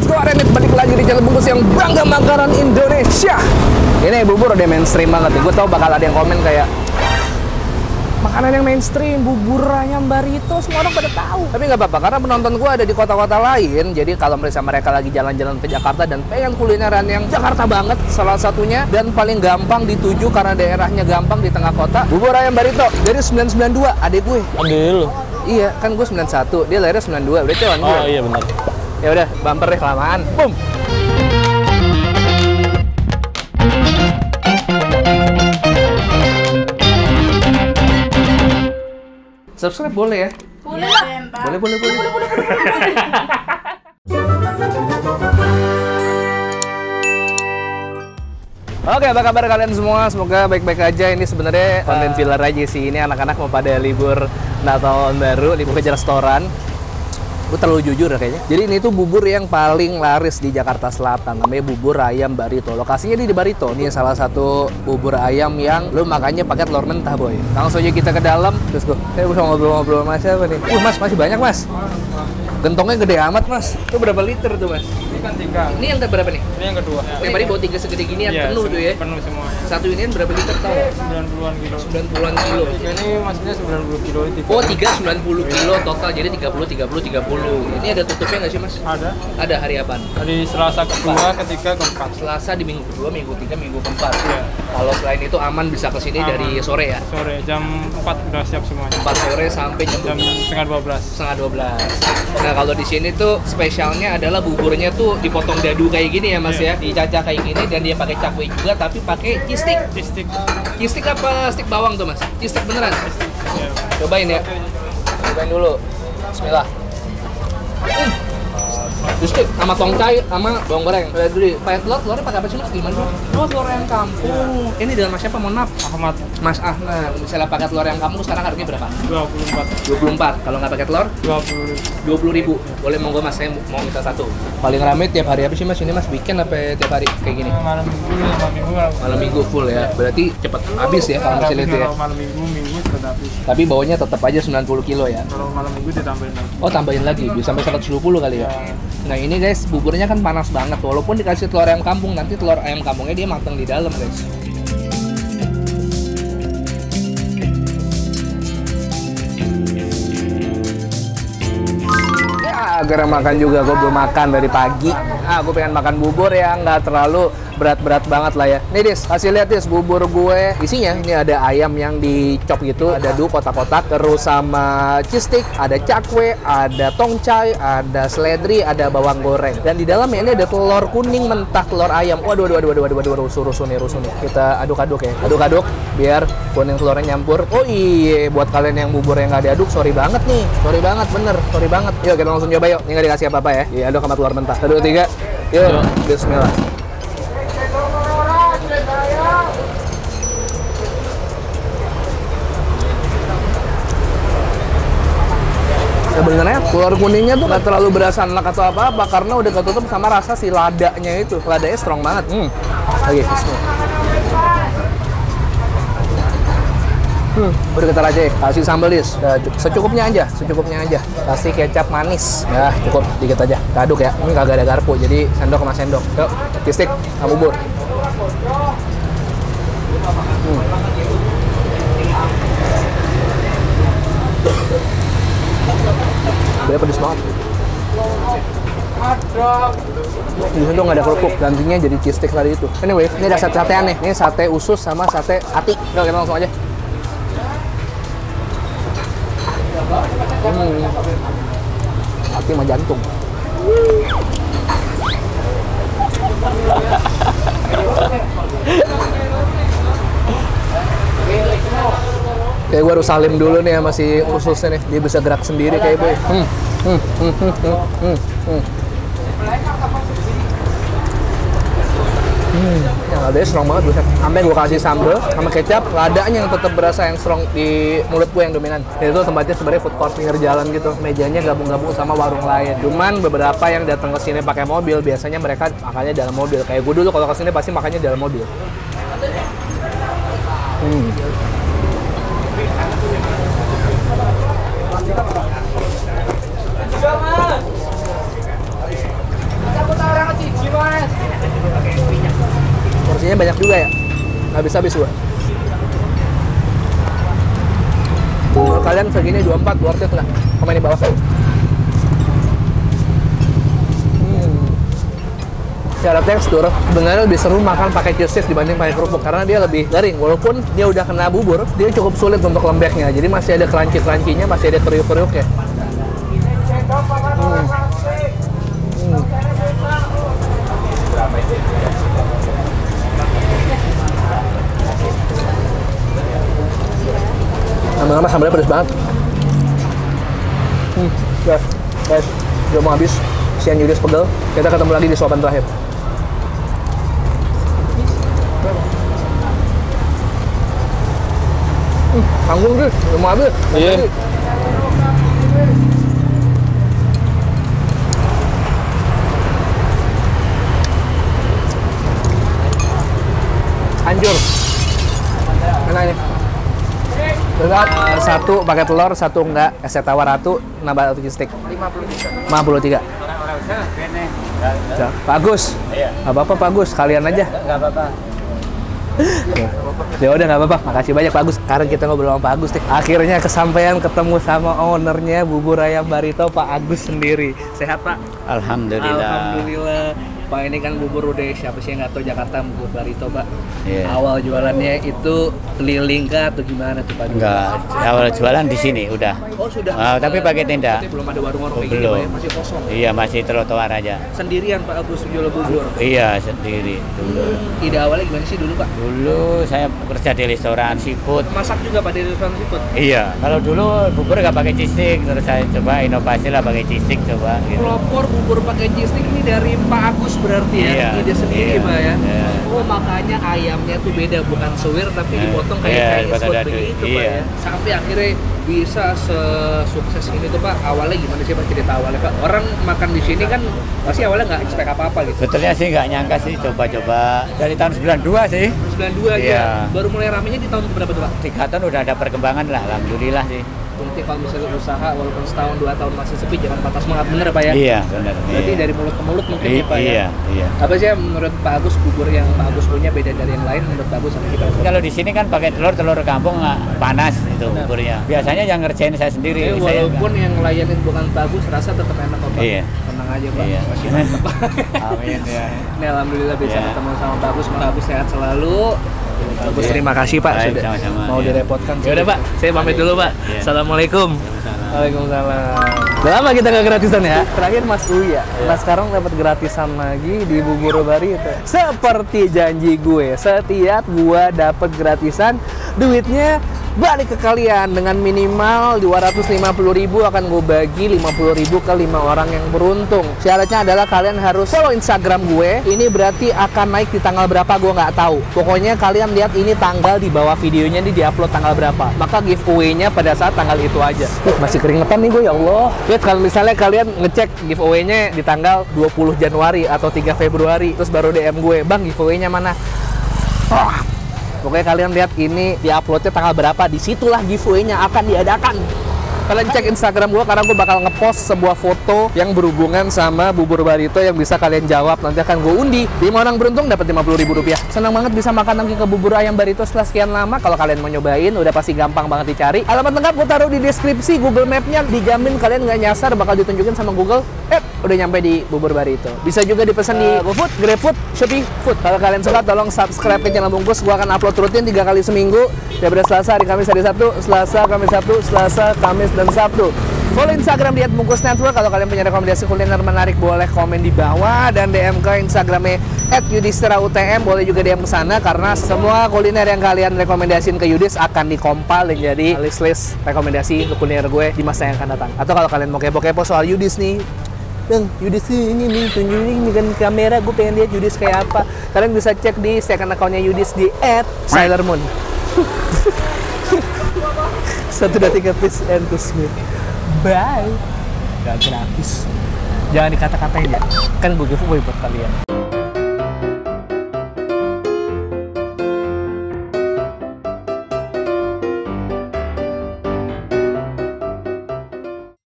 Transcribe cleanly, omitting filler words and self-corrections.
let's go Remit, balik lagi di channel bungkus yang bangga makanan Indonesia. Ini bubur udah mainstream banget nih. Gue tau bakal ada yang komen kayak makanan yang mainstream, bubur ayam Barito, semua orang pada tahu. Tapi nggak apa-apa, karena penonton gue ada di kota-kota lain. Jadi kalau mereka lagi jalan-jalan ke Jakarta dan pengen kulineran yang Jakarta banget, salah satunya dan paling gampang dituju karena daerahnya gampang di tengah kota, bubur ayam Barito dari 992, adik gue. Adik lu? Iya, kan gue 91, dia lahirnya 92, berarti kan gue. Oh iya benar. Ya udah, bumper deh kelamaan. Boom. Subscribe boleh ya? Boleh lah. Boleh. Oke, apa kabar kalian semua? Semoga baik-baik aja. Ini sebenarnya konten filler aja sih. Ini anak-anak mau pada libur Natal tahun baru, libur kerja restoran. Gue terlalu jujur ya kayaknya. Jadi ini tuh bubur yang paling laris di Jakarta Selatan. Namanya bubur ayam Barito. Lokasinya di Barito. Ini salah satu bubur ayam yang lu makannya pakai telur mentah, boy. Langsung aja kita ke dalam. Terus gue, saya bisa ngobrol-ngobrol sama siapa nih? Mas, masih banyak, Mas. Gentongnya gede amat, Mas. Itu berapa liter tuh, Mas? Ini kan 3. Ini yang berapa nih? Ini yang kedua. Yang tadi bawa 3 segede gini yang penuh tuh ya? Penuh semuanya. Satu ini berapa liter tau? 90-an kilo. 90-an kilo. 3 ini maksudnya 90 kilo. Oh, 3 90 kilo total, jadi 30. Ini ada tutupnya nggak sih, Mas? Ada. Ada hari apaan? Hari Selasa kedua, ketiga, keempat. Selasa di minggu kedua, minggu ketiga, minggu keempat. Iya. Kalau selain itu aman bisa kesini Aman. dari sore ya? Sore jam 4 udah siap semuanya. 4 sore sampai jam Jam setengah 12. setengah 12. Nah kalau di sini tuh spesialnya adalah buburnya tuh dipotong dadu kayak gini ya, Mas ya, dicacah kayak gini dan dia pakai cakwe juga tapi pakai cheese stick. Cheese stick apa stick bawang tuh, Mas? Cheese stick beneran? Iya. Cobain ya. Cobain dulu. Bismillah. Stick sama tongcai sama bawang goreng. Lihat dulu, pakai telurnya pakai apa sih, Mas? Gimana? Oh, telur ayam kampung. Ini dengan Mas siapa? Mohon maaf. Ahmad. Mas Ahmad. Misalnya pakai telur ayam kampung sekarang harganya berapa? 24. 24. Kalau nggak pakai telur? 20.000. Boleh monggo, Mas, saya mau minta satu. Paling rame tiap hari apa sih, Mas? Ini Mas bikin apa tiap hari kayak gini? Malam minggu. Malam minggu full ya. Berarti cepet habis ya kalau misalnya itu ya. Kalau malam minggu cepet habis. Tapi bawanya tetap aja 90 kilo ya. Kalau malam minggu ditambahin lagi. Oh, tambahin lagi bisa sampai 120 kali ya. Nah, ini guys, buburnya kan panas banget. Walaupun dikasih telur ayam kampung, nanti telur ayam kampungnya dia matang di dalam, guys. Agar makan juga, gue belum makan dari pagi. Gue pengen makan bubur yang nggak terlalu berat-berat banget lah ya. Nih Dis, kasih lihat Dis, bubur gue isinya ini ada ayam yang dicop gitu, ada kotak-kotak, terus sama cheese stick, ada cakwe, ada tongcai, ada seledri, ada bawang goreng. Dan di dalamnya ini ada telur kuning mentah, telur ayam. Waduh, rusuh nih. Kita aduk-aduk ya. Aduk-aduk biar kuning telurnya nyampur. Oh iya, buat kalian yang bubur yang nggak diaduk, sorry banget nih. Sorry banget. Yuk kita langsung coba yuk. Ini nggak dikasih apa-apa ya. Iya, aduk sama telur mentah. 1, 2, 3. Yuk, bismillah. Sebenarnya telur kuningnya tuh nggak terlalu berasa enak atau apa-apa karena udah ketutup sama rasa si ladanya itu. Ladanya strong banget. Oke, bismillah. Udah kita aja ya. Kasih sambal Dis. Secukupnya aja. Kasih kecap manis. Ya, cukup dikit aja. Kita aduk ya. Ini kagak ada garpu, jadi sendok sama sendok. Yuk, kistik sama bubur. Dia pedes banget. Di sini tuh nggak ada kerupuk, gantinya jadi cheese stick tadi itu. Anyway, ini ada sate-satean nih. Ini sate usus sama sate hati. Yuk kita langsung aja. Hati sama jantung. Kayak gue harus salim dulu nih sama si ususnya nih. Dia bisa gerak sendiri kayak boy. Yang ladanya strong banget buset. Sampai gue kasih sambal sama kecap, ladanya yang tetap berasa yang strong di mulut gue yang dominan. Itu tempatnya sebenarnya food court pinggir jalan gitu. Mejanya gabung-gabung sama warung lain. Cuman beberapa yang datang ke sini pakai mobil, biasanya mereka makannya dalam mobil. Kayak gue dulu kalau ke sini pasti makannya dalam mobil. isinya banyak juga ya. Habis-habis gua. Kalau kalian segini 24 worth it lah. Komen di bawah. Secara tekstur sebenarnya lebih seru makan pakai cheese stick dibanding pakai kerupuk karena dia lebih garing. Walaupun dia udah kena bubur, dia cukup sulit untuk lembeknya. Jadi masih ada crunchy-crunchy-nya, masih ada kriuk-kriuknya. Lama-lama sambalnya pedas banget. Guys, udah mau habis. Sian Yudis pegel. Kita ketemu lagi di suapan terakhir. Tanggung deh, udah mau habis. Iya. Hancur. Enak ini. Satu pakai telur, satu enggak. Es teh tawar ratu, nambah satu stick. 53. Pak Agus. Iya. Gak apa-apa Pak Agus, kalian aja. Gak apa-apa. Ya udah nggak apa-apa, makasih banyak Pak Agus. Sekarang kita ngobrol sama Pak Agus deh. Akhirnya kesampaian ketemu sama ownernya bubur ayam Barito, Pak Agus sendiri. Sehat Pak? Alhamdulillah. Alhamdulillah. Pak ini kan bubur udah siapa sih yang nggak tahu Jakarta bubur Barito Pak? Yeah. Awal jualannya itu keliling kah atau gimana tuh Pak? Enggak, awal jualan di sini udah. Oh sudah. Tapi pakai tenda. Berarti belum ada warung-warung kayak gini Belum. Pak ya? Masih kosong. Iya, masih trotoar aja. Sendirian Pak Agus jual bubur? Iya, sendiri dulu. Ide awalnya gimana sih dulu Pak? Dulu saya bekerja di restoran seafood. Masak juga Pak di restoran seafood? Iya, kalau dulu bubur nggak pakai cheese stick, terus saya coba inovasi lah pakai cheese stick coba. Gitu. Pelopor bubur pakai cheese stick ini dari Pak Agus berarti ya? Iya, Ide sendiri iya, Pak ya? iya. Oh makanya ayamnya tuh beda, bukan suwir tapi dipotong kayak iya, Chinese food dadu. begitu Pak Iya. ya? Sampai akhirnya bisa sesukses ini tuh Pak. Awalnya gimana sih Pak cerita awalnya Pak? Orang makan di sini kan pasti awalnya nggak expect apa-apa gitu. Sebetulnya sih nggak nyangka sih coba-coba dari tahun 92 sih. 92 aja, Iya. baru mulai ramenya di tahun berapa tuh Pak? 3 tahun udah ada perkembangan lah, alhamdulillah sih. Berarti kalau misalnya usaha walaupun setahun 2 tahun masih sepi jangan patah semangat bener Pak ya? Iya, benar. Berarti Iya. dari mulut ke mulut mungkin ya Pak ya? Iya, iya. Apa sih yang menurut Pak Agus bubur yang Pak Agus punya beda dari yang lain menurut Pak Agus sama kita? Kalau di sini kan pakai telur kampung nggak panas itu buburnya. Biasanya yang ngerjain saya sendiri. Jadi walaupun yang ngelayanin bukan Pak Agus, rasa tetap enak kok Pak. Iya. Tenang aja Pak, Iya. masih mantap Pak. Amin ya. Ini alhamdulillah bisa Iya. ketemu sama Pak Agus, Pak Agus sehat selalu. Pak Agus Iya. terima kasih Pak Baik, sudah sama-sama, mau iya. direpotkan. Iya. Yaudah Pak, saya pamit dulu Pak. Iya. Assalamualaikum. Waalaikumsalam. Udah lama kita nggak gratisan ya? Terakhir Mas Uya. Nah sekarang dapat gratisan lagi di Bubur Barito. Seperti janji gue, setiap gue dapat gratisan, duitnya balik ke kalian dengan minimal 250.000 akan gue bagi 50.000 ke 5 orang yang beruntung. Syaratnya adalah kalian harus follow Instagram gue. Ini berarti akan naik di tanggal berapa gue nggak tahu. Pokoknya kalian lihat ini tanggal di bawah videonya ini diupload tanggal berapa. Maka giveaway-nya pada saat tanggal itu aja. Masih keringetan nih gue ya Allah. Lihat kalau misalnya kalian ngecek giveaway-nya di tanggal 20 Januari atau 3 Februari terus baru DM gue, "Bang, giveaway-nya mana?" Pokoknya kalian lihat ini di-uploadnya tanggal berapa, disitulah giveaway-nya akan diadakan. Kalian cek Instagram gue karena gue bakal ngepost sebuah foto yang berhubungan sama Bubur Barito yang bisa kalian jawab. Nanti akan gue undi. 5 orang beruntung dapat Rp50.000. Senang banget bisa makan lagi ke Bubur Ayam Barito setelah sekian lama. Kalau kalian mau nyobain, udah pasti gampang banget dicari. Alamat lengkap gue taruh di deskripsi. Google Map-nya dijamin kalian nggak nyasar, bakal ditunjukin sama Google. Udah nyampe di Bubur Barito. Bisa juga dipesan di GoFood, GrabFood, Shopee Food. Kalau kalian suka, tolong subscribe ke channel Bungkus. Gue akan upload rutin 3 kali seminggu. Daripada Selasa, hari Kamis, hari Sabtu, Selasa, Kamis, Sabtu, Selasa, Kamis, dan Sabtu. Follow Instagram di @bungkus network. Kalau kalian punya rekomendasi kuliner menarik, boleh komen di bawah dan DM ke Instagramnya @yudhistirautm. Boleh juga DM ke sana karena semua kuliner yang kalian rekomendasiin ke Yudis akan dikompal dan jadi list-list rekomendasi untuk kuliner gue di masa yang akan datang. Atau kalau kalian mau kepo-kepo soal Yudis nih, Bang, Yudis ini nih tunjukin dengan kamera, gue pengen lihat Yudis kayak apa. Kalian bisa cek di second account-nya Yudis di @SailorMoon. 1, 2, 3, please and push me. Bye. Gak gratis. Jangan dikata-katain ya. Kan gue giveaway buat kalian.